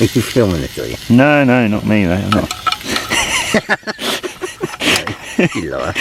Are you filming this, are you? No, no, not me, mate. I'm not. You liar.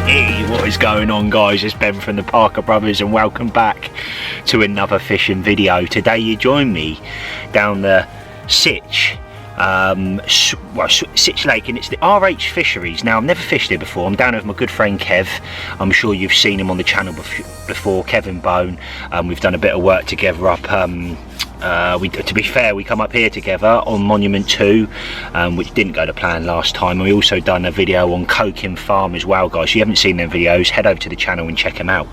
Hey, what is going on, guys? It's Ben from the Parker Brothers and welcome back to another fishing video. Today you join me down the Sitch Sitch Lake, and it's the RH Fisheries. Now, I've never fished here before. I'm down with my good friend Kev. I'm sure you've seen him on the channel before, Kevin Bone. We've done a bit of work together up to be fair, we come up here together on Monument 2, which didn't go to plan last time. We also done a video on Coking Farm as well, guys. If you haven't seen them videos, head over to the channel and check them out.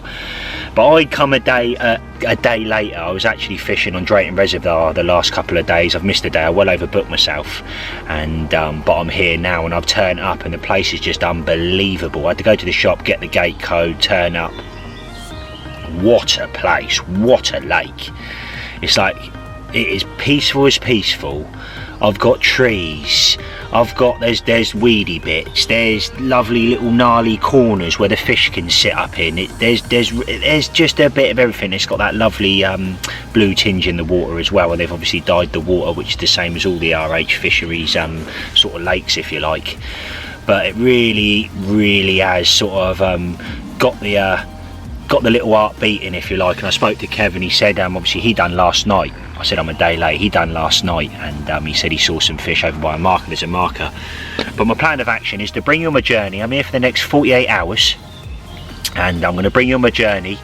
But I'd come a day later. I was actually fishing on Drayton Reservoir the last couple of days. I've missed a day. I well overbooked myself, and but I'm here now, and I've turned up, and the place is just unbelievable. I had to go to the shop, get the gate code, turn up. What a place! What a lake! It's like, it is peaceful as peaceful. I've got trees, there's weedy bits, there's lovely little gnarly corners where the fish can sit up in. There's just a bit of everything. It's got that lovely blue tinge in the water as well, and they've obviously dyed the water, which is the same as all the RH Fisheries sort of lakes, if you like. But it really has sort of got the little heart beating, if you like. And I spoke to Kevin. He said obviously he done last night. I said I'm a day late. He done last night, and he said he saw some fish over by a marker. There's a marker. But my plan of action is to bring you on my journey. I'm here for the next 48 hours, and I'm going to bring you on my journey,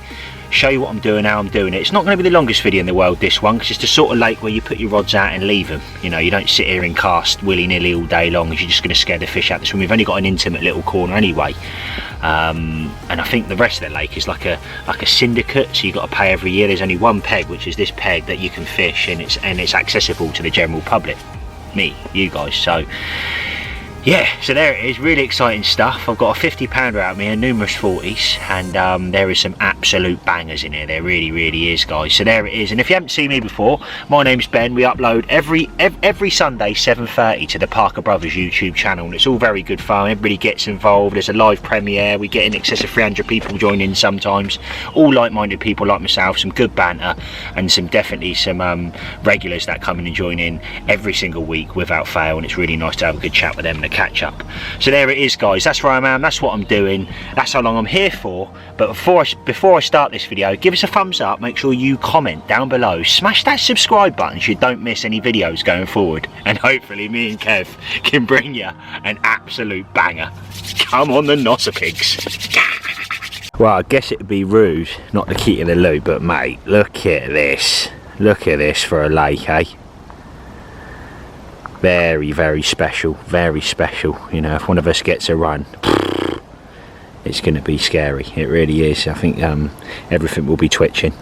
show you what I'm doing, how I'm doing it. It's not going to be the longest video in the world, this one, because it's the sort of lake where you put your rods out and leave them. You know, you don't sit here and cast willy-nilly all day long, as you're just going to scare the fish out the swim. We've only got an intimate little corner anyway, and I think the rest of the lake is like a syndicate, so you've got to pay every year. There's only one peg, which is this peg, that you can fish, and it's accessible to the general public, me, you guys. So yeah, so there it is. Really exciting stuff. I've got a 50-pounder out of me and numerous 40s, and there is some absolute bangers in here. There really is, guys. So there it is. And if you haven't seen me before, my name's Ben. We upload every Sunday 7:30 to the Parker Brothers YouTube channel, and it's all very good fun. Everybody gets involved. There's a live premiere. We get in excess of 300 people join in sometimes, all like-minded people like myself. Some good banter, and definitely some regulars that come in and join in every single week without fail, and it's really nice to have a good chat with them and catch up. So there it is, guys. That's where I am. That's what I'm doing. That's how long I'm here for. But before I start this video, give us a thumbs up. Make sure you comment down below. Smash that subscribe button so you don't miss any videos going forward. And hopefully me and Kev can bring you an absolute banger. Come on, the Nosser pigs. Well, I guess it'd be rude not to keep you in the loop, but mate, look at this. Look at this for a lake, eh? Very special, very special. You know, if one of us gets a run, it's going to be scary. It really is. I think everything will be twitching.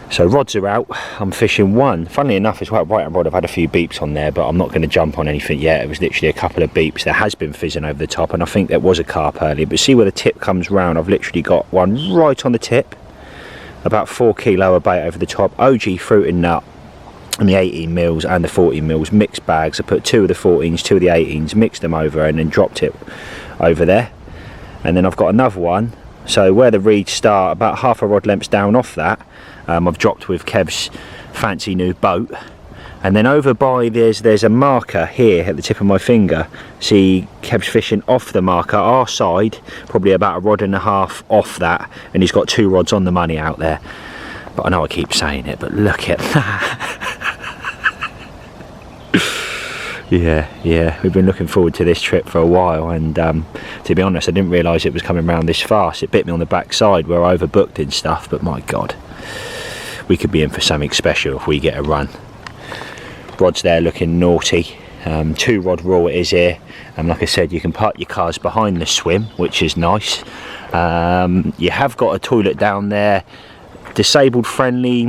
So rods are out. I'm fishing one. Funnily enough, as well, right hand rod, I've had a few beeps on there, but I'm not going to jump on anything yet. It was literally a couple of beeps. There has been fizzing over the top, and I think there was a carp earlier. But see where the tip comes round? I've literally got one right on the tip. About 4 kilo of bait over the top. OG fruit and nut. and the 18 mils and the 14 mils, mixed bags. I put 2 of the 14s, 2 of the 18s, mixed them over and then dropped it over there. And then I've got another one, so where the reeds start, about half a rod lengths down off that, I've dropped with Kev's fancy new boat. And then over by there's a marker here at the tip of my finger. See, Kev's fishing off the marker, our side, probably about a rod and a half off that, and he's got 2 rods on the money out there. But I know I keep saying it, but look at that. yeah, we've been looking forward to this trip for a while, and to be honest, I didn't realise it was coming round this fast. It bit me on the backside where I overbooked and stuff, but my God, we could be in for something special if we get a run. Rod's there looking naughty. 2 rod rule it is here, and like I said, you can park your cars behind the swim, which is nice. You have got a toilet down there, disabled friendly.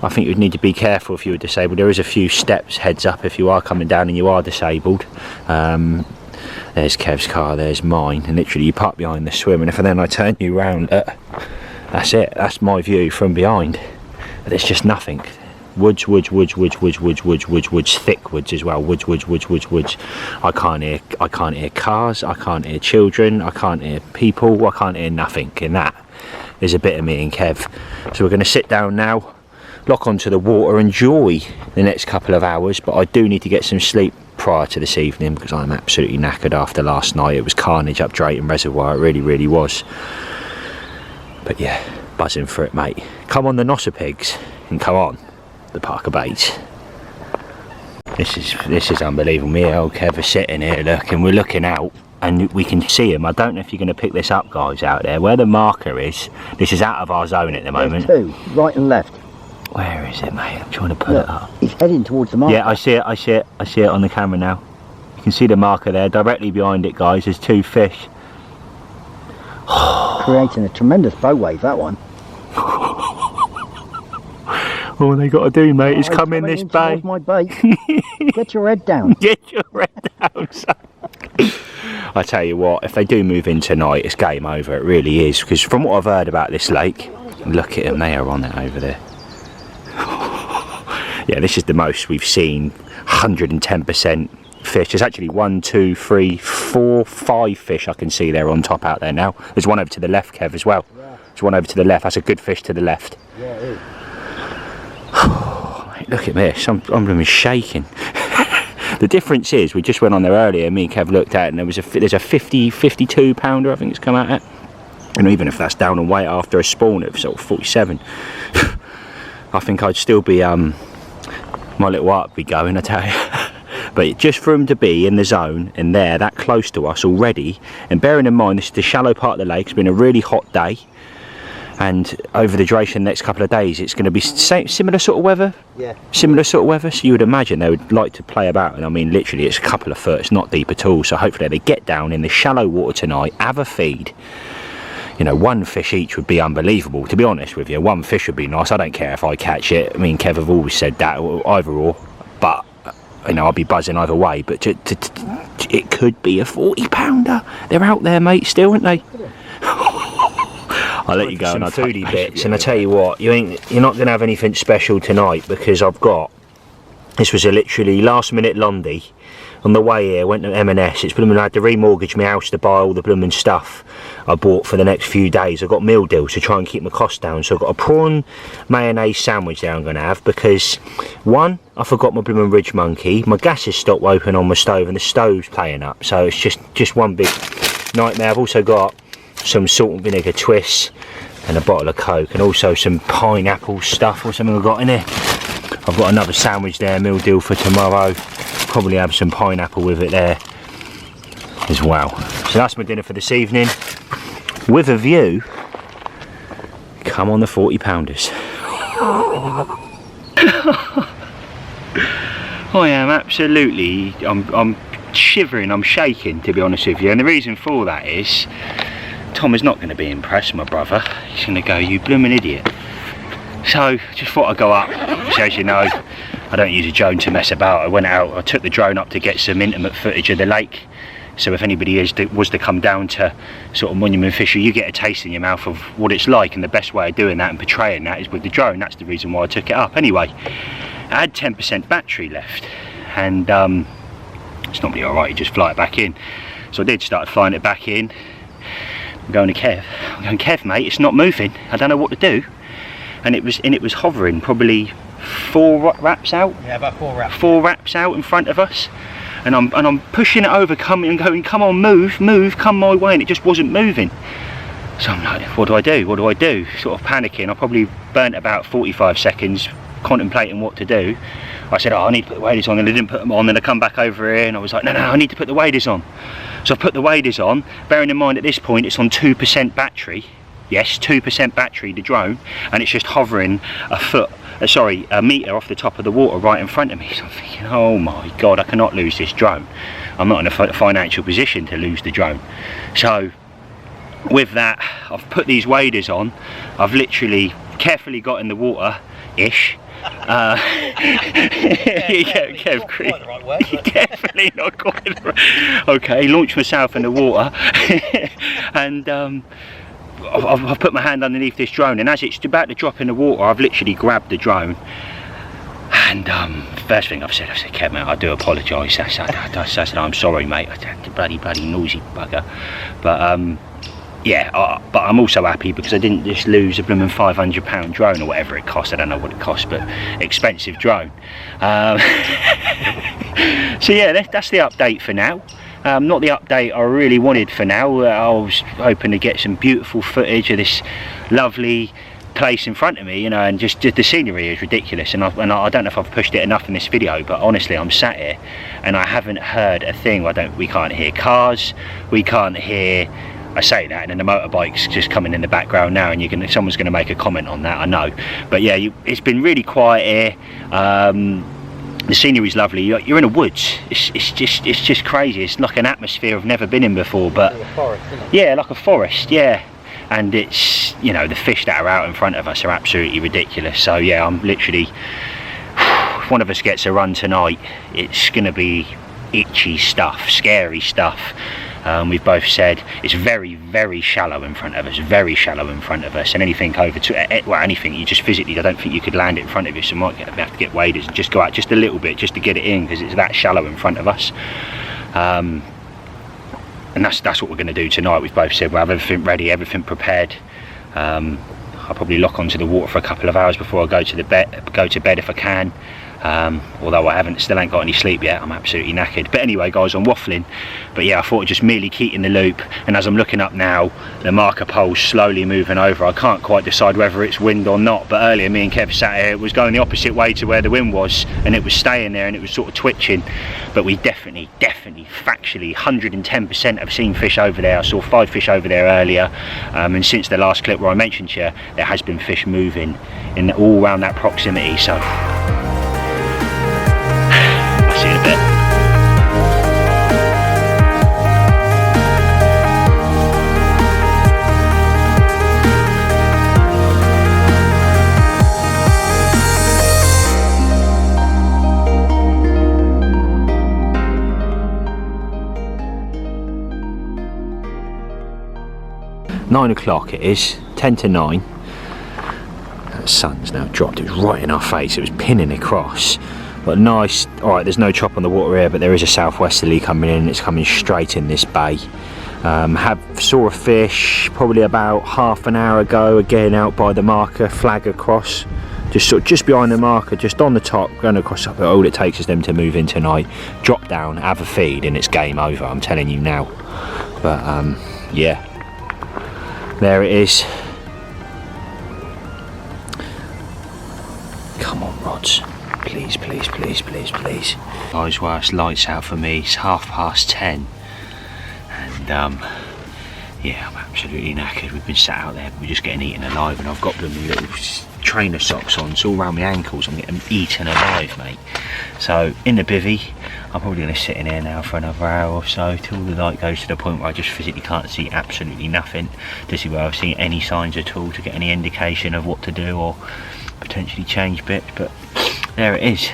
I think you'd need to be careful if you were disabled. There is a few steps, heads up, if you are coming down and you are disabled. There's Kev's car, there's mine, and literally you park behind the swim, and if then I turn you round, that's it, that's my view from behind. But there's just nothing. Woods, thick woods as well, woods. I can't hear cars, I can't hear children, I can't hear people, I can't hear nothing. And that is a bit of me and Kev. So we're going to sit down now, lock onto the water, enjoy the next couple of hours, but I do need to get some sleep prior to this evening because I'm absolutely knackered after last night. It was carnage up Drayton Reservoir, it really was. But yeah, buzzing for it, mate. Come on the Nossa pigs, and come on the Parker baits. This is unbelievable. Me and old Kev are sitting here looking, we're looking out and we can see him. I don't know if you're going to pick this up, guys, out there where the marker is. This is out of our zone at the moment. There's 2 right and left. Where is it, mate? I'm trying to put it up. He's heading towards the marker. Yeah, I see it on the camera now. You can see the marker there directly behind it, guys. There's 2 fish. Creating a tremendous bow wave, that one. All they got to do, mate, is come in this bay. My bait. Get your head down. Get your head down, son. I tell you what, if they do move in tonight, it's game over. It really is, because from what I've heard about this lake, look at them, they are on it over there. Yeah, this is the most we've seen. 110% fish. There's actually 1, 2, 3, 4, 5 fish I can see there on top out there now. There's one over to the left, Kev, as well. Yeah. There's one over to the left. That's a good fish to the left. Yeah, it is. Mate, look at this. I'm blooming shaking. The difference is, we just went on there earlier, me and Kev looked at it, and there's a 52 pounder I think it's come out at. And even if that's down on weight after a spawn of sort of 47, I think I'd still be, my little heart would be going, I tell you. But just for him to be in the zone and there, that close to us already, and bearing in mind this is the shallow part of the lake, it's been a really hot day, and over the duration of the next couple of days it's going to be similar sort of weather. Yeah. Similar sort of weather, so you would imagine they would like to play about, and I mean literally it's a couple of foot, it's not deep at all, so hopefully they get down in the shallow water tonight, have a feed. You know, 1 fish each would be unbelievable, to be honest with you. 1 fish would be nice. I don't care if I catch it. I mean, Kev have always said that, either or, but you know, I'll be buzzing either way. But it could be a 40 pounder. They're out there, mate, still, aren't they? I'll let you go and I'll foodie bits, and I tell you what, you're not going to have anything special tonight, because I've got, this was a literally last minute Londy. On the way here, went to M&S. It's blooming, I had to remortgage my house to buy all the blooming stuff I bought for the next few days. I've got meal deals to try and keep my costs down. So I've got a prawn mayonnaise sandwich there I'm going to have, because 1, I forgot my blooming Ridge Monkey. My gas has stopped open on my stove and the stove's playing up. So it's just one big nightmare. I've also got some salt and vinegar twists and a bottle of Coke, and also some pineapple stuff or something I've got in here. I've got another sandwich there, meal deal for tomorrow. Probably have some pineapple with it there as well. So that's my dinner for this evening, with a view, come on the 40 pounders. I am absolutely, I'm shivering, I'm shaking, to be honest with you, and the reason for that is Tom is not going to be impressed, my brother. He's going to go, you blooming idiot. So just thought I'd go up. So as you know, I don't use a drone to mess about. I went out, I took the drone up to get some intimate footage of the lake. So if anybody was to come down to sort of Monument Fishery, you get a taste in your mouth of what it's like, and the best way of doing that and portraying that is with the drone. That's the reason why I took it up. Anyway, I had 10% battery left, and it's not really alright, you just fly it back in. So I did start flying it back in. I'm going to Kev. I'm going, Kev, mate, it's not moving. I don't know what to do. And it was hovering probably 4 wraps out. Yeah, about 4 wraps. 4 wraps out in front of us. And I'm pushing it over, coming and going, come on, move, come my way, and it just wasn't moving. So I'm like, what do I do? What do I do? Sort of panicking. I probably burnt about 45 seconds contemplating what to do. I said, oh, I need to put the waders on, and I didn't put them on. Then I come back over here and I was like, no, I need to put the waders on. So I put the waders on, bearing in mind at this point it's on 2% battery. Yes, 2% battery, the drone, and it's just hovering a metre off the top of the water right in front of me. So I'm thinking, oh my God, I cannot lose this drone. I'm not in a financial position to lose the drone. So with that, I've put these waders on. I've literally carefully got in the water-ish. Kev, quite the right word, definitely not quite the right. Okay, launched myself in the water and I've put my hand underneath this drone, and as it's about to drop in the water, I've literally grabbed the drone. And first thing I've said, Kev, mate, I do apologise. I said, I'm sorry, mate. Bloody noisy bugger. But yeah, but I'm also happy because I didn't just lose a blooming £500 drone or whatever it cost. I don't know what it cost, but expensive drone. So yeah, that's the update for now. Not the update I really wanted for now. I was hoping to get some beautiful footage of this lovely place in front of me, you know, and just the scenery is ridiculous, and I don't know if I've pushed it enough in this video, but honestly I'm sat here and I haven't heard a thing. We can't hear cars, we can't hear, I say that, and then the motorbike's just coming in the background now, and someone's going to make a comment on that, I know. But yeah, it's been really quiet here. The scenery's lovely. You're in a woods. It's just crazy. It's like an atmosphere I've never been in before. But like a forest, isn't it? Yeah, like a forest. Yeah, and it's, you know, the fish that are out in front of us are absolutely ridiculous. So yeah, I'm literally. If one of us gets a run tonight, it's gonna be itchy stuff, scary stuff. We've both said it's very, very shallow in front of us, and anything over anything you just physically, I don't think you could land it in front of you, so you might have to get waders and just go out just a little bit just to get it in, because it's that shallow in front of us. And that's what we're going to do tonight. We've both said we'll have everything ready, everything prepared. I'll probably lock onto the water for a couple of hours before I go to bed if I can. Although I still ain't got any sleep yet, I'm absolutely knackered. But anyway guys, I'm waffling, but yeah, I thought I'd just merely keep in the loop. And as I'm looking up now, the marker pole's slowly moving over. I can't quite decide whether it's wind or not, but earlier me and Kev sat here, it was going the opposite way to where the wind was, and it was staying there and it was sort of twitching. But we definitely factually 110% have seen fish over there. I saw 5 fish over there earlier, and since the last clip where I mentioned to you, there has been fish moving in all around that proximity. So see you in a bit. Nine o'clock it is, 10 to 9. The sun's now dropped. It was right in our face. It was pinning across. But nice. Alright, there's no chop on the water here, but there is a southwesterly coming in. It's coming straight in this bay. Saw a fish probably about half an hour ago, again out by the marker, flag across, just behind the marker, just on the top, going across up. All it takes is them to move in tonight, drop down, have a feed, and it's game over, I'm telling you now. But yeah, there it is. Come on, rods. Please, please, please, please, please. Guys, well, it's lights out for me. It's 10:30, and yeah, I'm absolutely knackered. We've been sat out there, but we're just getting eaten alive, and I've got them little trainer socks on, so all around my ankles I'm getting eaten alive, mate. So in the bivvy, I'm probably going to sit in here now for another hour or so till the light goes to the point where I just physically can't see absolutely nothing, to see where I've seen any signs at all, to get any indication of what to do or potentially change bits. But there it is.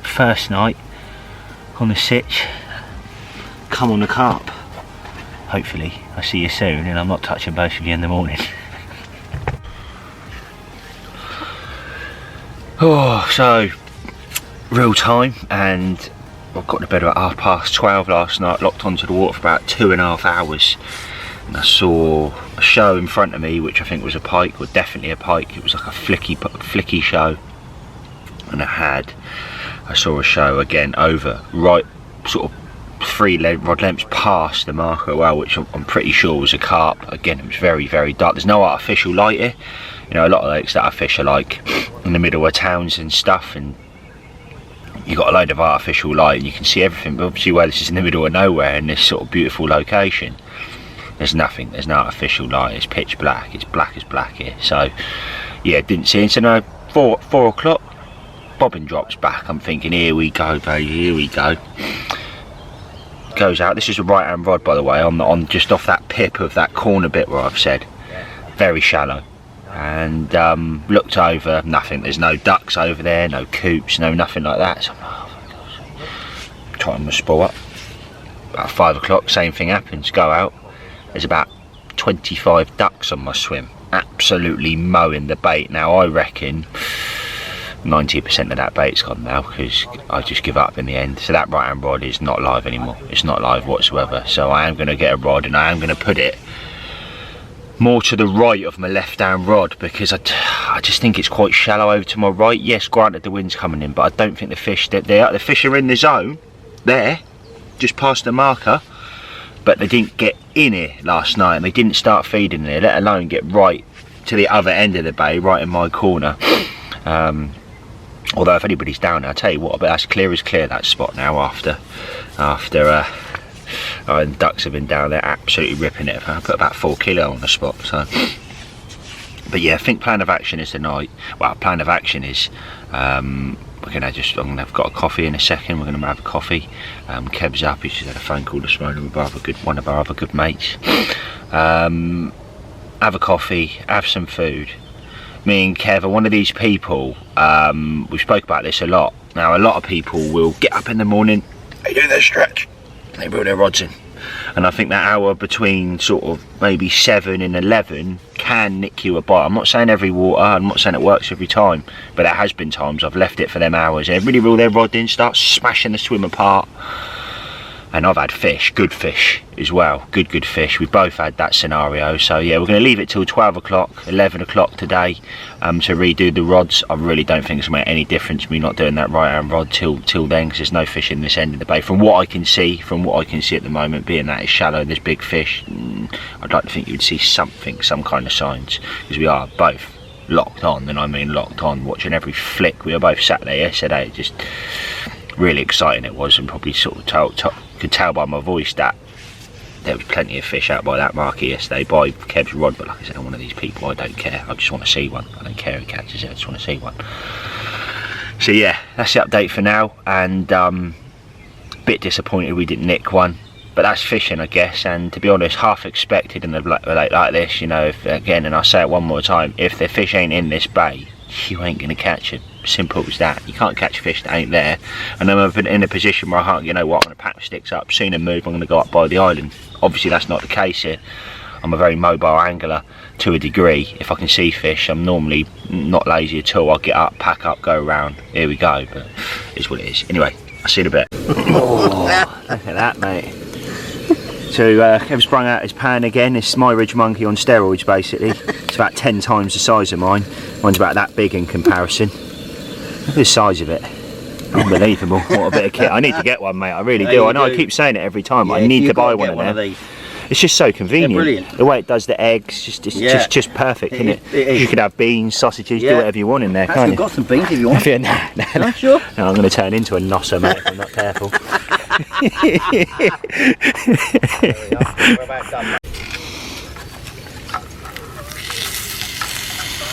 First night on the Sitch. come on the carp. Hopefully I see you soon and I'm not touching both of you in the morning. Oh, so real time, and I got to bed about 12:30 last night, locked onto the water for about 2.5 hours, and I saw a show in front of me which I think was a pike, or definitely a pike. It was like a flicky show, and I saw a show again over right sort of 3 rod lengths past the marker, well, which I'm pretty sure was a carp. Again, it was very, very dark. There's no artificial light here. You know, a lot of lakes that I fish are like in the middle of towns and stuff, and you got a load of artificial light and you can see everything. But obviously, where this is in the middle of nowhere in this sort of beautiful location, there's nothing. There's no artificial light. It's pitch black. It's black as black here. So yeah, didn't see it. So no, 4 o'clock, bobbin drops back. I'm thinking, here we go, baby, here we go. Goes out. This is a right hand rod, by the way, on just off that pip of that corner bit where I've said, very shallow. And looked over, nothing. There's no ducks over there, no coops, no nothing like that. So I'm like, oh my gosh. Trying to spool up. About 5 o'clock, same thing happens. Go out. There's about 25 ducks on my swim, absolutely mowing the bait. Now I reckon 90% of that bait's gone now, because I just give up in the end. So that right hand rod is not live anymore. It's not live whatsoever. So I am going to get a rod, and I am going to put it more to the right of my left hand rod, because I just think it's quite shallow over to my right. Yes, granted the wind's coming in, but I don't think the fish are in the zone there, just past the marker, but they didn't get in here last night, and they didn't start feeding there, let alone get right to the other end of the bay, right in my corner. Although if anybody's down there, I'll tell you what, but that's clear as clear, that spot now, after and ducks have been down there absolutely ripping it. I put about 4 kilo on the spot. So, but yeah, I think plan of action is tonight. Well, plan of action is I'm gonna have got a coffee in a second. We're gonna have a coffee. Kev's up. He's just had a phone call this morning with one of our other good mates. Have a coffee, have some food. Me and Kev are one of these people. We spoke about this a lot. Now, a lot of people will get up in the morning, they do their stretch, they reel their rods in, and I think that hour between sort of maybe 7 and 11 can nick you a bite. I'm not saying every water, I'm not saying it works every time, but there has been times I've left it for them hours. They really reel their rod in, start smashing the swim apart, and I've had fish, good fish as well, good fish. We've both had that scenario. So yeah, we're going to leave it till 12 o'clock, 11 o'clock today to redo the rods. I really don't think it's going to make any difference me not doing that right hand rod till then, because there's no fish in this end of the bay. From what I can see at the moment, being that it's shallow, there's big fish, I'd like to think you would see some kind of signs, because we are both locked on, and I mean locked on, watching every flick. We were both sat there yesterday, just really exciting it was, and probably sort of could tell by my voice that there was plenty of fish out by that marker yesterday by Kev's rod. But like I said, I'm one of these people, I don't care, I just want to see one. I don't care who catches it, I just want to see one. So yeah, that's the update for now, and bit disappointed we didn't nick one, but that's fishing, I guess. And to be honest, half expected in a lake like this, you know, if, again, and I'll say it one more time, if the fish ain't in this bay, you ain't gonna catch it. Simple as that. You can't catch fish that ain't there. And I'm in a position where I can't, you know what, I'm gonna pack my sticks up, seen them move, I'm gonna go up by the island. Obviously that's not the case here. I'm a very mobile angler to a degree. If I can see fish, I'm normally not lazy at all. I'll get up, pack up, go around, here we go. But it's what it is. Anyway, I'll see you in a bit. Oh, look at that, mate. So Kev's sprung out his pan again. It's my ridge monkey on steroids, basically. It's about 10 times the size of mine. Mine's about that big in comparison. Look at the size of it. Unbelievable. What a bit of kit. I need to get one, mate. I really do. I know I keep saying it every time, but I need to buy one of them. It's just so convenient. They're brilliant. The way it does the eggs, just perfect, isn't it? It is. You could have beans, sausages, do whatever you want in there, can't you? I've got some beans if you want. No, sure. No, I'm going to turn into a nosser, mate, if I'm not careful.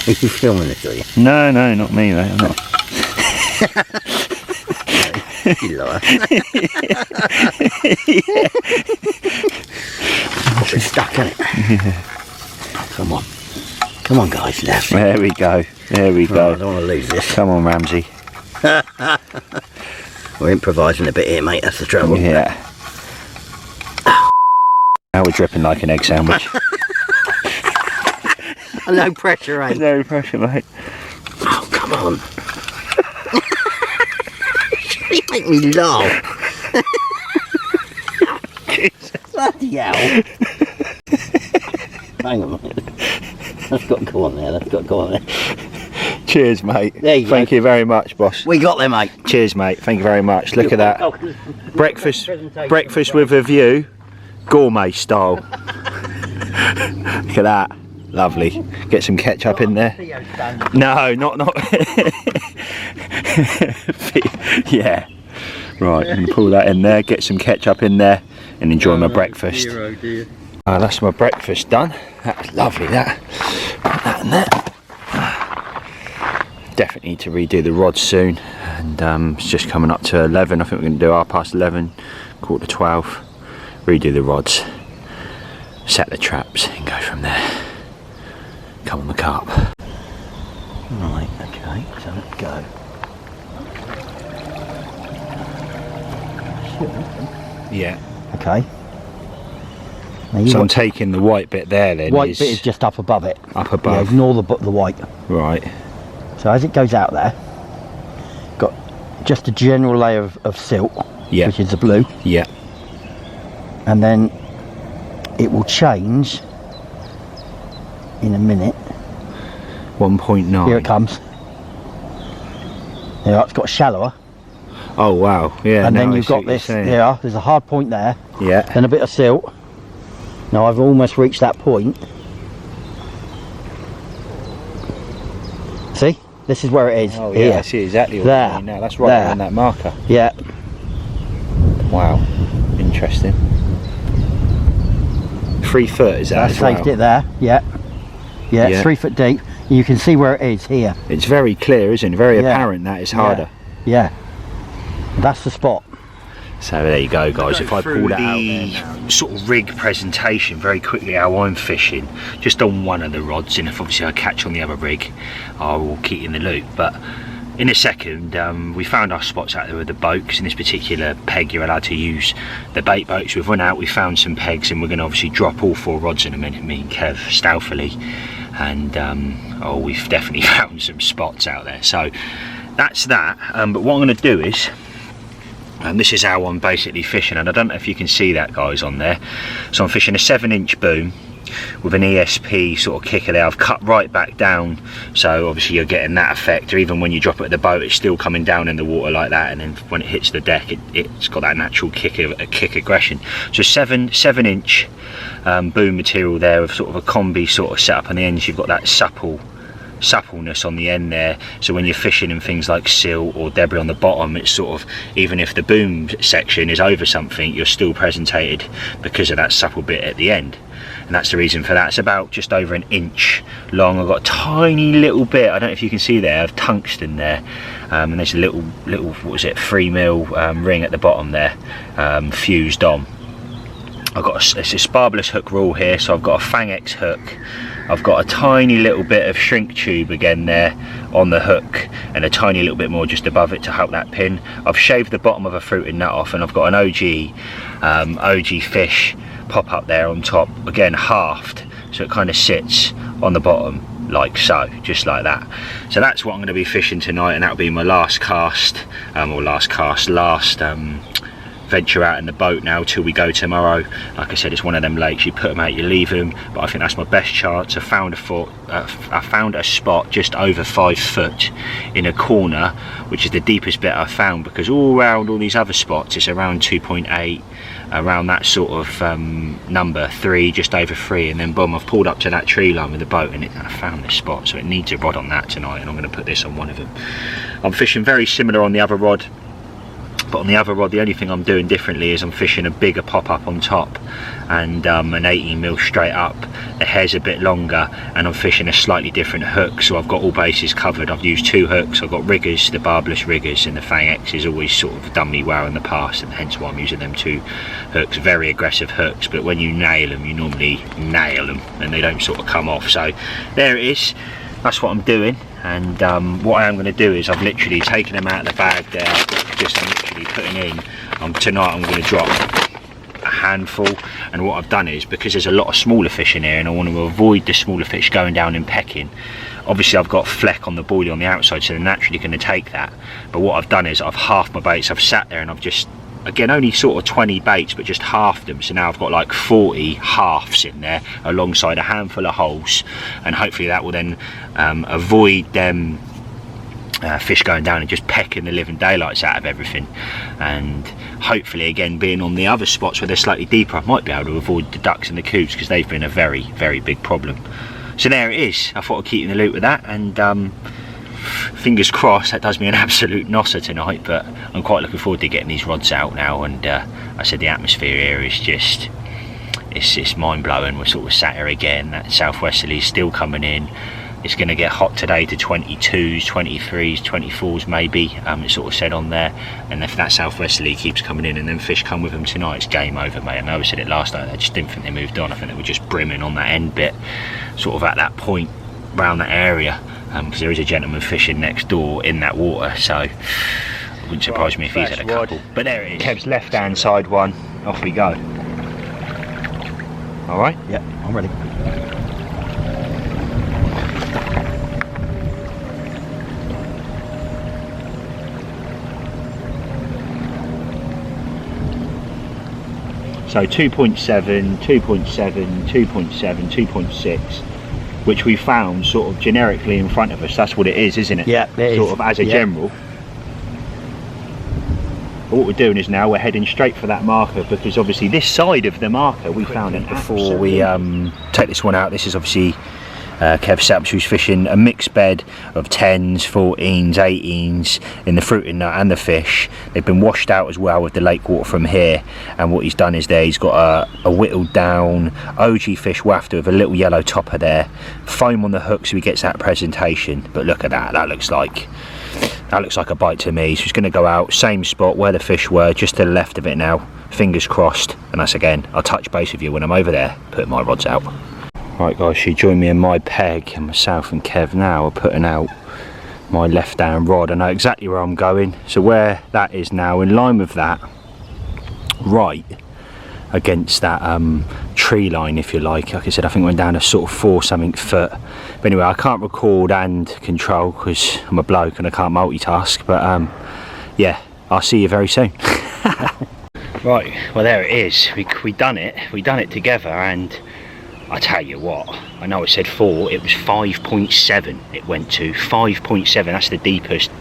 Are you filming this, are you? No, not me, mate. I'm not. You liar. It's stuck, isn't it? Yeah. Come on guys, left. There we go. I don't want to lose this. Come on, Ramsey. We're improvising a bit here, mate, that's the trouble. Yeah. Now we're dripping like an egg sandwich. No pressure, eh? No pressure, mate. Oh, come on. You make me laugh. Bloody hell. Hang on a minute. That's got to go on there. That's got to go on there. Cheers, mate. There you Thank go. you very much, boss. We got there, mate. Cheers, mate. Thank you very much. Look at that. Oh, Breakfast with a view, gourmet style. Look at that. Lovely. Get some ketchup in there. No, not. Yeah. Right, I'm gonna pull that in there, get some ketchup in there, and enjoy my breakfast. Dear, oh dear. That's my breakfast done. That's lovely. That. Put that in there. Definitely need to redo the rods soon, and it's just coming up to 11. I think we're going to do 11:30, 11:45. Redo the rods, set the traps, and go from there. Come on the carp. Right, okay, so let's go. Yeah. Okay. Now So I'm taking the white bit there then. white bit is just up above it. up above. Yeah, ignore the white. Right. So as it goes out there, got just a general layer of silt, Yeah. which is the blue, Yeah. and then it will change in a minute. 1.9. Here it comes. There, it's got shallower, Oh wow. Yeah. and now then I you've see got what you're this. saying. There, there's a hard point there, Yeah. then a bit of silt. Now I've almost reached that point. See, this is where it is. Oh here. yeah. I see exactly what There. you're doing now. That's right There. on that marker. Yeah. Wow. Interesting. 3 foot is that That as saved well? it there. Yeah. Yeah. Yeah. It's 3 foot deep. You can see where it is here. It's very clear, isn't it? Very Yeah. apparent that it's harder. Yeah. That's the spot. So there you go, guys. If I pull that out the there sort of rig presentation very quickly, how I'm fishing, just on one of the rods, and if obviously I catch on the other rig, I will keep you in the loop. But in a second, we found our spots out there with the boat, because in this particular peg you're allowed to use the bait boats. We've run out, we found some pegs, and we're going to obviously drop all 4 rods in a minute, me and Kev, stealthily. And we've definitely found some spots out there. So that's that. But what I'm going to do is, and this is how I'm basically fishing, and I don't know if you can see that, guys, on there. So I'm fishing a 7-inch boom with an ESP sort of kicker there. I've cut right back down, so obviously you're getting that effect. Or even when you drop it at the boat, it's still coming down in the water like that, and then when it hits the deck, it's got that natural kick aggression. So 7-inch boom material there with sort of a combi sort of setup on the ends. You've got that suppleness on the end there, so when you're fishing in things like silt or debris on the bottom, it's sort of, even if the boom section is over something, you're still presentated because of that supple bit at the end. And that's the reason for that. It's about just over 1 inch long. I've got a tiny little bit, I don't know if you can see there, of tungsten there, and there's a little what was it, 3mm ring at the bottom there, fused on. I've got it's a barbless hook rule here, so I've got a Fang X hook. I've got a tiny little bit of shrink tube again there on the hook, and a tiny little bit more just above it to help that pin. I've shaved the bottom of a fruited nut off, and I've got an OG fish pop up there on top, again halved, so it kind of sits on the bottom like so, just like that. So that's what I'm going to be fishing tonight, and that'll be my last cast, last venture out in the boat now till we go tomorrow. Like I said, it's one of them lakes, you put them out, you leave them, but I think that's my best chance. I found a spot just over 5 foot in a corner, which is the deepest bit I've found, because all around all these other spots it's around 2.8, around that sort of number, 3, just over 3, and then boom, I've pulled up to that tree line with the boat, and I found this spot, so it needs a rod on that tonight, and I'm going to put this on one of them. I'm fishing very similar on the other rod, but on the other rod the only thing I'm doing differently is I'm fishing a bigger pop-up on top, and an 18mm straight up. The hair's a bit longer, and I'm fishing a slightly different hook, so I've got all bases covered. I've used 2 hooks. I've got riggers, the barbless riggers, and the Fang X has always sort of done me well in the past, and hence why I'm using them 2 hooks. Very aggressive hooks, but when you nail them, you normally nail them and they don't sort of come off. So there it is. That's what I'm doing, and what I am going to do is I've literally taken them out of the bag there. I'm literally putting in, tonight I'm going to drop handful. And what I've done is, because there's a lot of smaller fish in here and I want to avoid the smaller fish going down and pecking, obviously I've got fleck on the boilie on the outside, so they're naturally going to take that. But what I've done is I've halved my baits. I've sat there and I've just, again, only sort of 20 baits, but just halved them. So now I've got like 40 halves in there alongside a handful of holes, and hopefully that will then avoid them fish going down and just pecking the living daylights out of everything. And hopefully, again, being on the other spots where they're slightly deeper, I might be able to avoid the ducks and the coots, because they've been a very, very big problem. So there it is. I thought I'd keep you in the loop with that, and fingers crossed that does me an absolute nosser tonight. But I'm quite looking forward to getting these rods out now. And I said the atmosphere here is just, it's mind-blowing. We're sort of sat here again, that southwesterly is still coming in. It's going to get hot today to 22s, 23s, 24s maybe, it sort of said on there. And if that southwesterly keeps coming in and then fish come with them tonight, it's game over, mate. I know I said it last night, I just didn't think they moved on. I think they were just brimming on that end bit, sort of at that point around that area, because there is a gentleman fishing next door in that water, so it wouldn't surprise me if he's had a couple. But there it is, Kev's left hand side one, off we go. Alright? Yeah, I'm ready. So 2.7, 2.7, 2.7, 2.6, which we found sort of generically in front of us. That's what it is, isn't it? Yeah, it sort is. of as a general. But what we're doing is now we're heading straight for that marker, because obviously this side of the marker we found it before we take this one out. This is obviously Kev Saps, who's fishing a mixed bed of 10s, 14s, 18s in the fruiting nut and the fish. They've been washed out as well with the lake water from here, and what he's done is there he's got a whittled down OG fish wafter with a little yellow topper there, foam on the hook so he gets that presentation. But look at that, that looks like a bite to me. So he's going to go out same spot where the fish were, just to the left of it now, fingers crossed. And that's, again, I'll touch base with you when I'm over there putting my rods out. Right guys, she joined me in my peg, and myself and Kev now are putting out my left down rod. I know exactly where I'm going, so where that is now, in line with that, right against that tree line, if you like I said, I think I went down a sort of 4-something foot. But anyway, I can't record and control because I'm a bloke and I can't multitask, but yeah, I'll see you very soon. Right, well there it is, we done it together, and I tell you what, I know I said 4, it was 5.7 it went to, 5.7, that's the deepest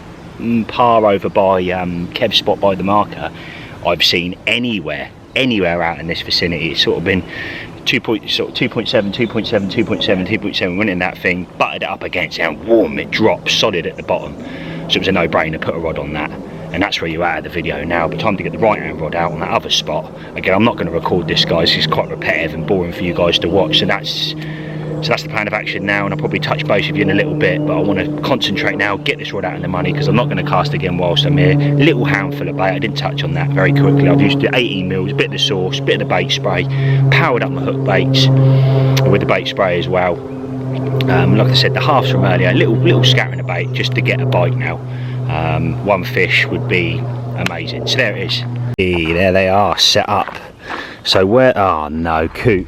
par over by Kev's spot by the marker I've seen anywhere out in this vicinity. It's sort of been 2.7, 2.7, 2.7, 2.7, went in that thing, butted it up against it, and warm, it dropped solid at the bottom. So it was a no-brainer, put a rod on that. And that's where you're at the video now, but time to get the right hand rod out on that other spot. Again, I'm not going to record this, guys, it's quite repetitive and boring for you guys to watch, so that's the plan of action now, and I'll probably touch base with you in a little bit, but I want to concentrate now, get this rod out in the money, because I'm not going to cast again whilst I'm here. A little handful of bait, I didn't touch on that very quickly. I've used 18 mils, a bit of the sauce, a bit of the bait spray, powered up my hook baits with the bait spray as well. Like I said, the halves from earlier, a little scattering of bait just to get a bite now. One fish would be amazing. So there it is. There they are, set up. So where, oh no, coot.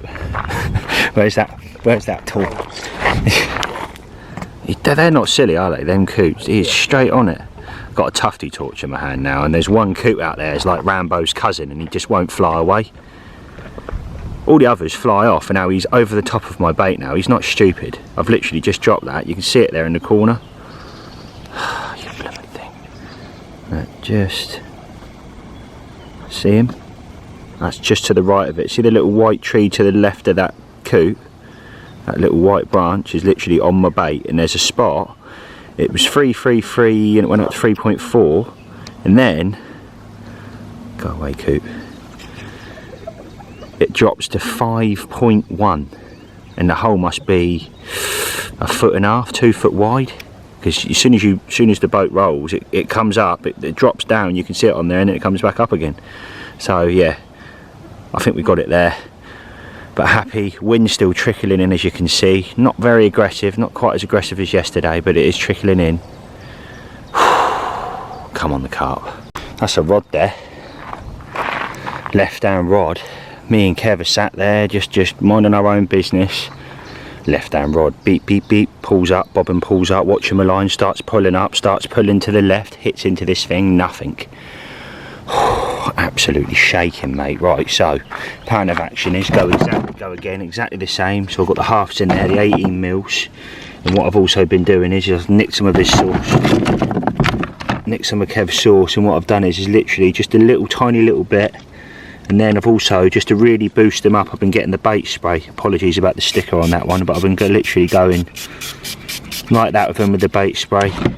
Where's that tool? They're not silly, are they, them coots? He's straight on it. Got a tufty torch in my hand now, and there's one coot out there, it's like Rambo's cousin, and he just won't fly away. All the others fly off, and now he's over the top of my bait now. He's not stupid. I've literally just dropped that. You can see it there in the corner. You blooming thing. Just see him? That's just to the right of it. See the little white tree to the left of that coot? That little white branch is literally on my bait, and there's a spot. It was 3.33 and it went up to 3.4, and then go away, coot. It drops to 5.1, and the hole must be 1.5 foot, 2 foot wide. Because as soon as the boat rolls, it comes up, it drops down. You can see it on there, and then it comes back up again. So yeah, I think we got it there. But happy, wind's still trickling in, as you can see. Not very aggressive, not quite as aggressive as yesterday, but it is trickling in. Come on, the carp. That's a rod there. Left down rod. Me and Kev are sat there just minding our own business. Left hand rod, beep beep beep, pulls up, bobbin pulls up, watching my line, starts pulling up, starts pulling to the left, hits into this thing, nothing. Absolutely shaking, mate. Right, so plan of action is go again exactly the same. So I've got the halves in there, the 18 mils, and what I've also been doing is just nicked some of his sauce, nicked some of Kev's sauce, and what I've done is literally just a little tiny little bit. And then I've also, just to really boost them up, I've been getting the bait spray. Apologies about the sticker on that one, but I've been literally going like that with them with the bait spray. Giving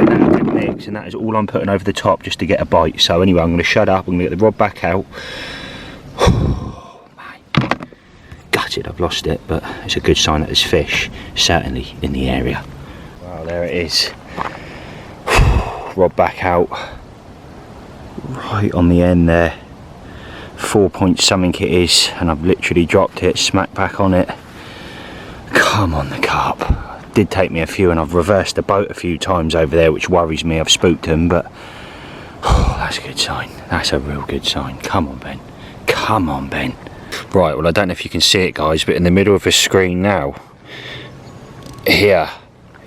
that a good mix, and that is all I'm putting over the top just to get a bite. So anyway, I'm going to shut up, I'm going to get the rod back out. Oh, man. Gutted I've lost it, but it's a good sign that there's fish, certainly in the area. Wow, there it is. Rod back out. Right on the end there, 4 point something it is, and I've literally dropped it, smack back on it. Come on, the carp. Did take me a few, and I've reversed the boat a few times over there, which worries me. I've spooked him, but oh, that's a good sign. That's a real good sign. Come on, Ben. Come on, Ben. Right, well, I don't know if you can see it, guys, but in the middle of the screen now, here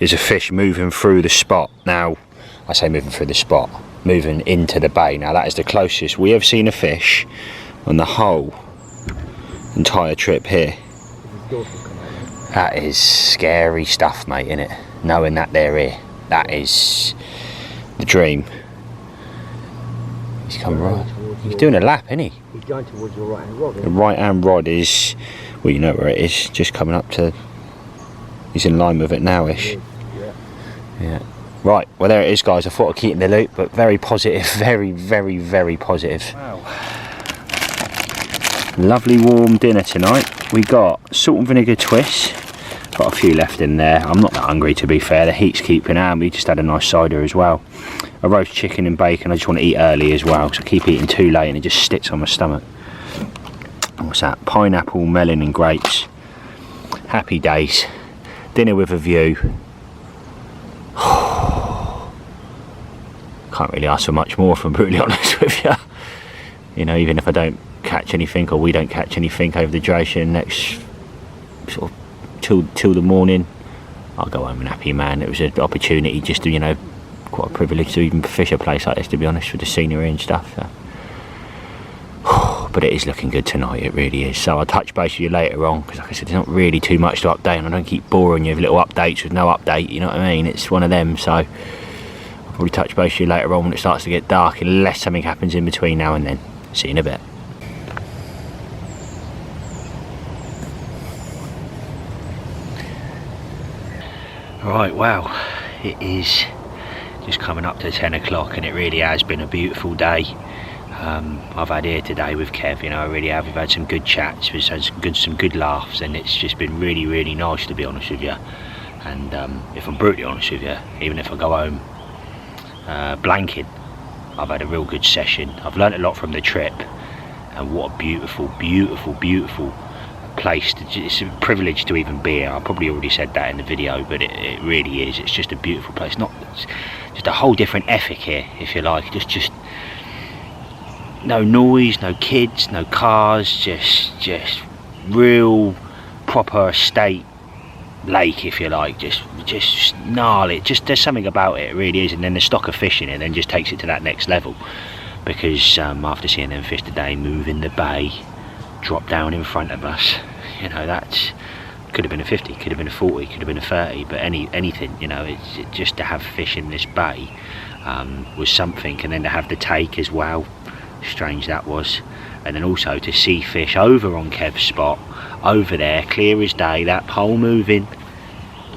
is a fish moving through the spot. Now, I say moving through the spot, moving into the bay. Now that is the closest we have seen a fish on the whole entire trip here. That is scary stuff, mate, innit? Knowing that they're here, that is the dream. He's come right. He's doing a lap, isn't he? He's going towards your right hand rod. The right hand rod is, well, you know where it is, just coming up to, he's in line with it now-ish. Yeah. Right, well there it is, guys. I thought I'd keep in the loop, but very positive, very, very, very positive. Wow. Lovely warm dinner tonight. We got salt and vinegar twists. Got a few left in there. I'm not that hungry, to be fair. The heat's keeping out. We just had a nice cider as well. A roast chicken and bacon. I just want to eat early as well, so I keep eating too late and it just sticks on my stomach. What's that? Pineapple, melon and grapes. Happy days. Dinner with a view. Can't really ask for much more, if I'm brutally honest with you. You know, even if I don't catch anything, or we don't catch anything over the duration next sort of till the morning, I'll go home and happy, man. It was an opportunity, just to, you know, quite a privilege to even fish a place like this, to be honest, with the scenery and stuff. So. But it is looking good tonight, it really is. So I'll touch base with you later on, because like I said, there's not really too much to update, and I don't keep boring you with little updates with no update, you know what I mean? It's one of them, so I'll probably touch base with you later on when it starts to get dark, unless something happens in between now and then. See you in a bit. Right, well, it is just coming up to 10 o'clock, and it really has been a beautiful day. I've had here today with Kev, you know, I really have. We've had some good chats, we've had some good laughs, and it's just been really, really nice, to be honest with you. And if I'm brutally honest with you, even if I go home blanking, I've had a real good session. I've learnt a lot from the trip, and what a beautiful, beautiful, beautiful place. It's a privilege to even be here. I probably already said that in the video, but it really is. It's just a beautiful place. It's just a whole different ethic here, if you like. Just no noise, no kids, no cars, just real proper estate lake, if you like. Just gnarly. There's something about it, really is. And then the stock of fishing it then just takes it to that next level, because after seeing them fish today move in the bay, drop down in front of us, you know, that could have been a 50, could have been a 40, could have been a 30, but anything, you know, it's just to have fish in this bay was something. And then to have the take as well, strange that was. And then also to see fish over on Kev's spot, over there, clear as day, that pole moving.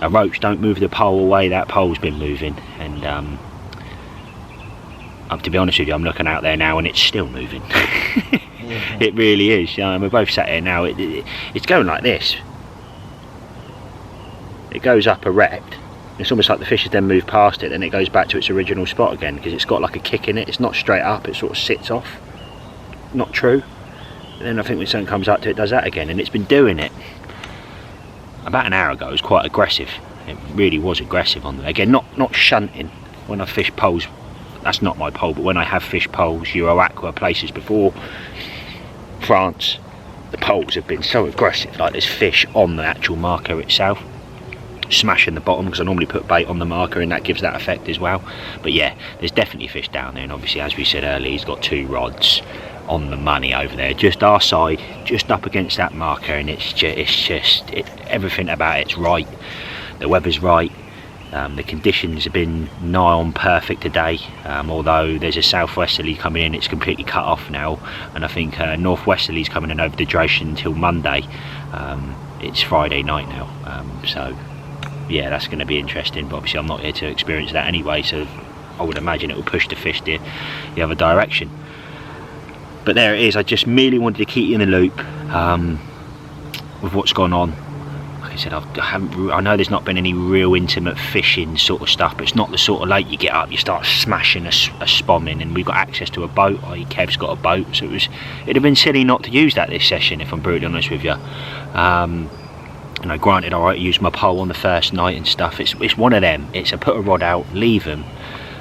A roach don't move the pole away, that pole's been moving. And to be honest with you, I'm looking out there now and it's still moving. It really is. We're both sat here now. It's going like this. It goes up erect. It's almost like the fish has then moved past it, and it goes back to its original spot again, because it's got like a kick in it. It's not straight up, it sort of sits off. Not true. And then I think when something comes up to it, it does that again, and it's been doing it. About an hour ago, it was quite aggressive. It really was aggressive on there. Again, not shunting. When I fish poles, that's not my pole, but when I have fished poles, Euro Aqua places before, France, the poles have been so aggressive. Like, there's fish on the actual marker itself, smashing the bottom, because I normally put bait on the marker and that gives that effect as well. But yeah, there's definitely fish down there, and obviously, as we said earlier, he's got 2 rods on the money over there, just our side, just up against that marker, and it's just everything about it's right. The weather's right. The conditions have been nigh on perfect today, although there's a southwesterly coming in. It's completely cut off now, and I think northwesterly's coming in over the duration until Monday. It's Friday night now, so yeah, that's going to be interesting, but obviously I'm not here to experience that anyway, so I would imagine it will push the fish the other direction. But there it is. I just merely wanted to keep you in the loop with what's gone on. Like I said, I know there's not been any real intimate fishing sort of stuff, but it's not the sort of lake you get up, you start smashing a spomming, and we've got access to a boat. Kev's got a boat, so it'd have been silly not to use that this session, if I'm brutally honest with you. You know, granted, I used my pole on the first night and stuff. It's one of them. It's a put a rod out, leave them,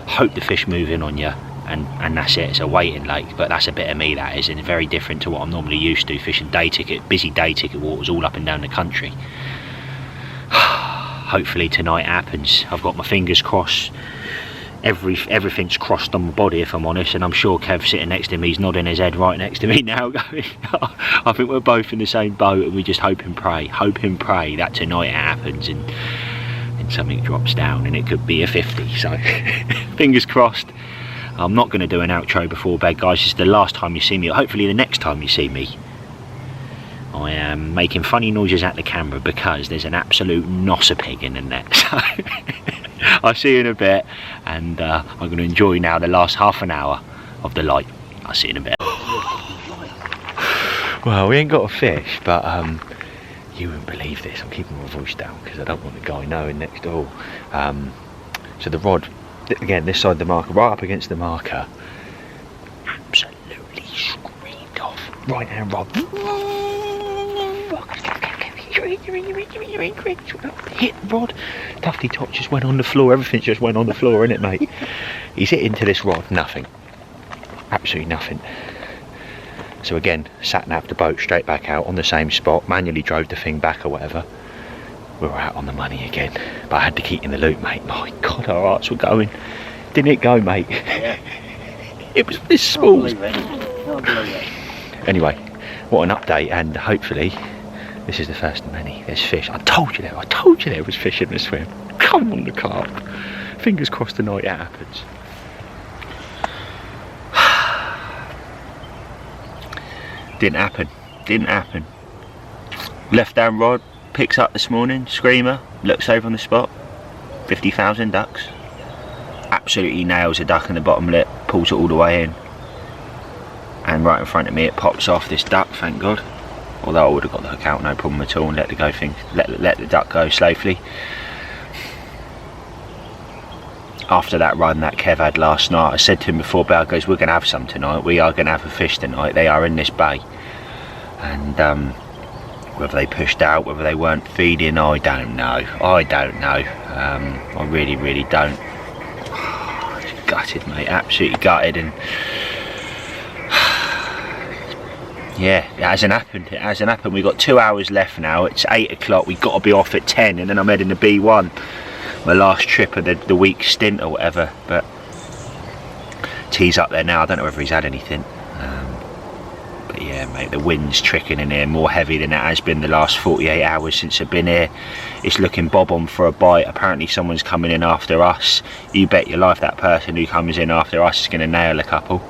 hope the fish move in on you, and that's it. It's a waiting lake, but that's a bit of me, that is, and it's very different to what I'm normally used to, fishing busy day ticket waters all up and down the country. Hopefully tonight happens. I've got my fingers crossed. Everything's crossed on my body, if I'm honest, and I'm sure Kev's sitting next to me, he's nodding his head right next to me now, going, I think we're both in the same boat, and we just hope and pray that tonight it happens and something drops down, and it could be a 50, so fingers crossed. I'm not going to do an outro before bed, guys. It's the last time you see me, hopefully the next time you see me I am making funny noises at the camera because there's an absolute nosser pig in the net. So I'll see you in a bit, and I'm going to enjoy now the last half an hour of the light. I'll see you in a bit. Well, we ain't got a fish, but you wouldn't believe this. I'm keeping my voice down because I don't want the guy knowing next door. So the rod, again, this side of the marker, right up against the marker, absolutely screamed off. Right hand rod. Hit rod. Tufty top just went on the floor. Everything just went on the floor, innit, mate? He's hit into this rod. Nothing. Absolutely nothing. So again, sat nav the boat straight back out on the same spot. Manually drove the thing back or whatever. We were out on the money again. But I had to keep in the loop, mate. My God, our hearts were going. Didn't it go, mate? Yeah. It was this small. Anyway, what an update, and hopefully this is the first of many. There's fish. I told you there was fish in the swim. Come on, the carp. Fingers crossed tonight it happens. Didn't happen. Left down rod, picks up this morning, screamer, looks over on the spot, 50,000 ducks. Absolutely nails a duck in the bottom lip, pulls it all the way in. And right in front of me it pops off this duck, thank God. Although I would have got the hook out, no problem at all, and let the duck go safely. After that run that Kev had last night, I said to him before bed, goes, we're going to have some tonight, we are going to have a fish tonight, they are in this bay. And whether they pushed out, whether they weren't feeding, I don't know. I really don't. Gutted, mate, absolutely gutted. And yeah, it hasn't happened. We've got 2 hours left now. It's 8 o'clock, we've got to be off at 10, and then I'm heading to B1, my last trip of the week stint or whatever. But T's up there now, I don't know whether he's had anything. But yeah, mate, the wind's tricking in here, more heavy than it has been the last 48 hours since I've been here. It's looking bob on for a bite. Apparently someone's coming in after us. You bet your life that person who comes in after us is going to nail a couple.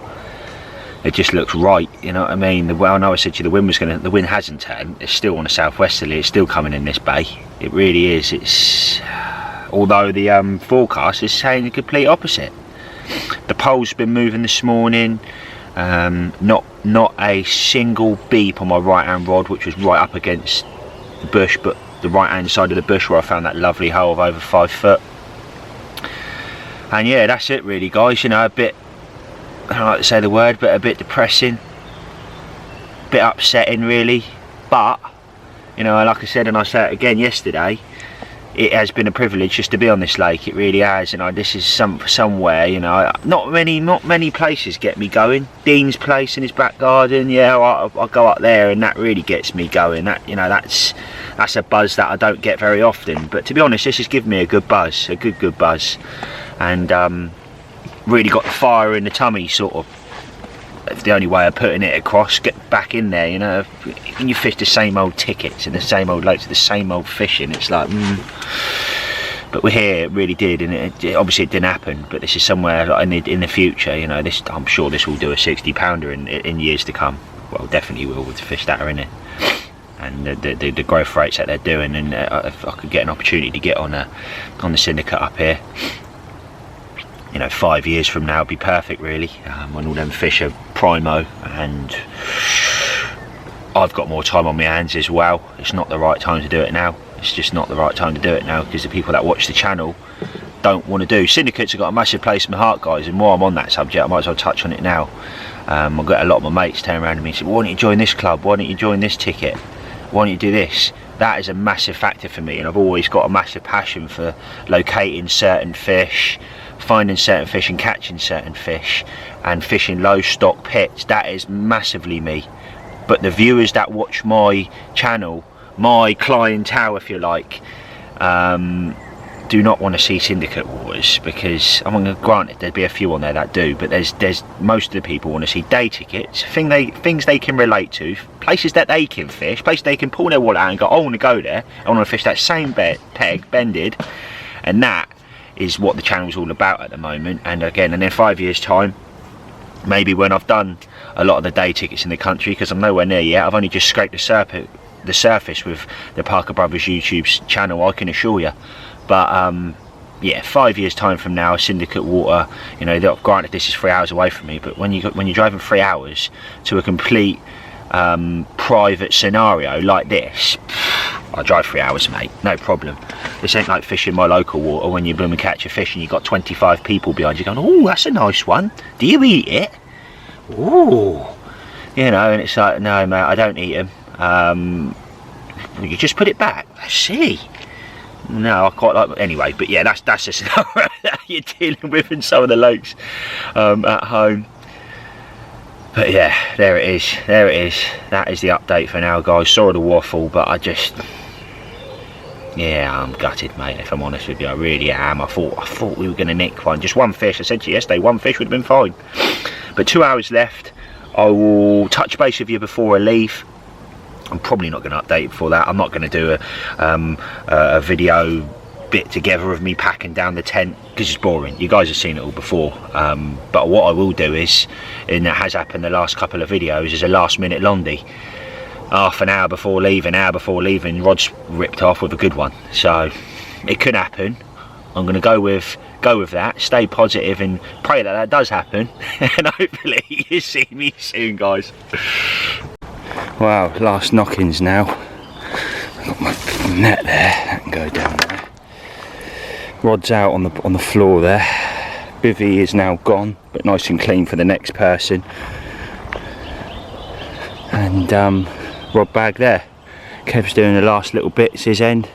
It just looks right, you know what I mean? I know I said to you the wind hasn't turned. It's still on a southwesterly. It's still coming in this bay. It really is. It's, although the forecast is saying the complete opposite. The pole's been moving this morning. Not a single beep on my right hand rod, which was right up against the bush, but the right hand side of the bush where I found that lovely hole of over 5 foot. And yeah, that's it really, guys. You know, a bit, I don't like to say the word, but a bit depressing, a bit upsetting really. But you know, like I said, and I say it again yesterday, it has been a privilege just to be on this lake. It really has, and this is somewhere, you know, not many places get me going. Dean's place in his back garden, yeah, I'll go up there, and that really gets me going. That, you know, that's a buzz that I don't get very often. But to be honest, this has given me a good buzz, a good buzz, and really got the fire in the tummy, sort of. It's the only way of putting it across. Get back in there, you know. When you fish the same old tickets and the same old lakes, the same old fishing, it's like, But we're here, it really did, and it obviously it didn't happen. But this is somewhere like in the future, you know. I'm sure this will do a 60-pounder in years to come. Well, definitely will with the fish that are in it, and the growth rates that they're doing. And if I could get an opportunity to get on the syndicate up here, you know, 5 years from now would be perfect, really, when all them fish are primo, and I've got more time on my hands as well. It's not the right time to do it now. It's just not the right time to do it now, because the people that watch the channel don't want to do. Syndicates have got a massive place in my heart, guys, and while I'm on that subject, I might as well touch on it now. I've got a lot of my mates turn around to me and say, why don't you join this club? Why don't you join this ticket? Why don't you do this? That is a massive factor for me, and I've always got a massive passion for locating certain fish, finding certain fish and catching certain fish, and fishing low stock pits. That is massively me. But the viewers that watch my channel, my clientele if you like, do not want to see syndicate waters, because I'm going to grant it, there'd be a few on there that do, but there's most of the people want to see day tickets, things they can relate to, places that they can fish, places they can pull their wallet out and go, I want to go there, I want to fish that same peg bended. And that is what the channel's all about at the moment. And again, and in 5 years time, maybe when I've done a lot of the day tickets in the country, because I'm nowhere near yet, I've only just scraped the surface with the Parker Brothers YouTube's channel, I can assure you. But yeah, 5 years time from now, syndicate water, you know, granted this is 3 hours away from me, but when you're driving 3 hours to a complete private scenario like this, I'll drive 3 hours, mate, no problem. This ain't like fishing my local water when you bloom and catch a fish and you've got 25 people behind you going, oh, that's a nice one, do you eat it? Ooh, you know, and it's like, no mate, I don't eat them. You just put it back. I see. No, I quite like, anyway, but yeah, that's just that you're dealing with in some of the lakes at home. But yeah, there it is, that is the update for now, guys. Sorry the waffle, but yeah, I'm gutted, mate, if I'm honest with you. I really am. I thought we were going to nick one, just one fish. I said to you yesterday, one fish would have been fine, but 2 hours left. I will touch base with you before I leave. I'm probably not going to update before that. I'm not going to do a video bit together of me packing down the tent, because it's boring. You guys have seen it all before. But what I will do is, and it has happened the last couple of videos, is a last minute Londy. Half an hour before leaving, rod's ripped off with a good one. So it could happen. I'm going to go with that, stay positive and pray that that does happen. And hopefully you see me soon, guys. Wow, last knockings now. I've got my net there, that can go down there. Rod's out on the floor there. Bivvy is now gone, but nice and clean for the next person. And rod bag there. Kev's doing the last little bits his end.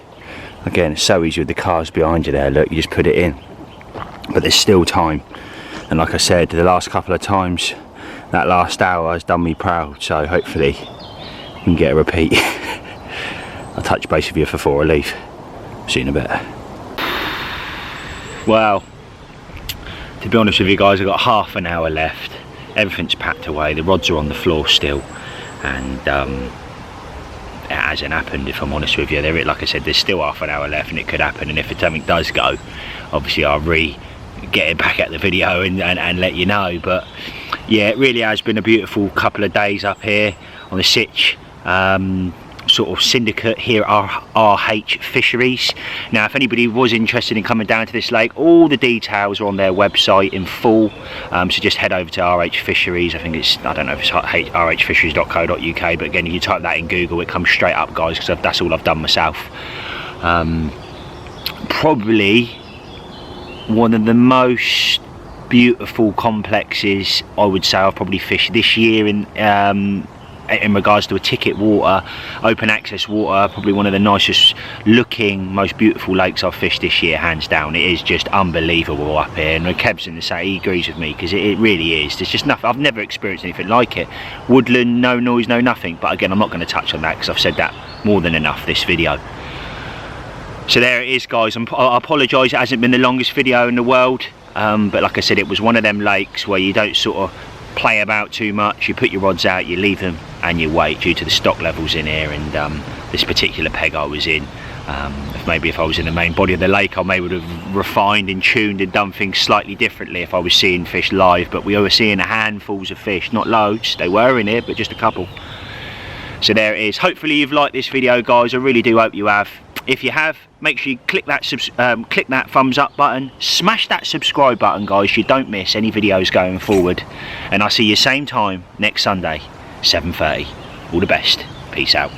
Again, it's so easy with the cars behind you there, look, you just put it in. But there's still time. And like I said, the last couple of times, that last hour has done me proud, so hopefully we can get a repeat. I'll touch base with you before I leave. See you in a bit. Well, to be honest with you guys, I've got half an hour left. Everything's packed away, the rods are on the floor still, and it hasn't happened, if I'm honest with you. Like I said, there's still half an hour left and it could happen, and if something does go, obviously I'll get it back at the video and let you know. But yeah, it really has been a beautiful couple of days up here on the Sitch sort of syndicate here at RH Fisheries. Now, if anybody was interested in coming down to this lake, all the details are on their website in full, so just head over to RH Fisheries. I think it's, I don't know if it's rhfisheries.co.uk, but again, if you type that in Google, it comes straight up, guys, because that's all I've done myself. Probably one of the most beautiful complexes I would say I've probably fished this year in in regards to a ticket water, open access water, probably one of the nicest looking, most beautiful lakes I've fished this year, hands down. It is just unbelievable up here, and Kev's in the same, he agrees with me, because it really is. There's just nothing, I've never experienced anything like it. Woodland, no noise, no nothing, but again, I'm not going to touch on that because I've said that more than enough this video. So there it is, guys. I apologise, it hasn't been the longest video in the world, but like I said, it was one of them lakes where you don't sort of play about too much. You put your rods out, you leave them, and you wait due to the stock levels in here. And this particular peg I was in, maybe if I was in the main body of the lake, I may would have refined and tuned and done things slightly differently if I was seeing fish live. But we were seeing handfuls of fish, not loads. They were in here, but just a couple. So there it is. Hopefully you've liked this video, guys. I really do hope you have. If you have, make sure you click that thumbs up button, smash that subscribe button, guys, so you don't miss any videos going forward. And I'll see you same time next Sunday, 7:30. All the best. Peace out.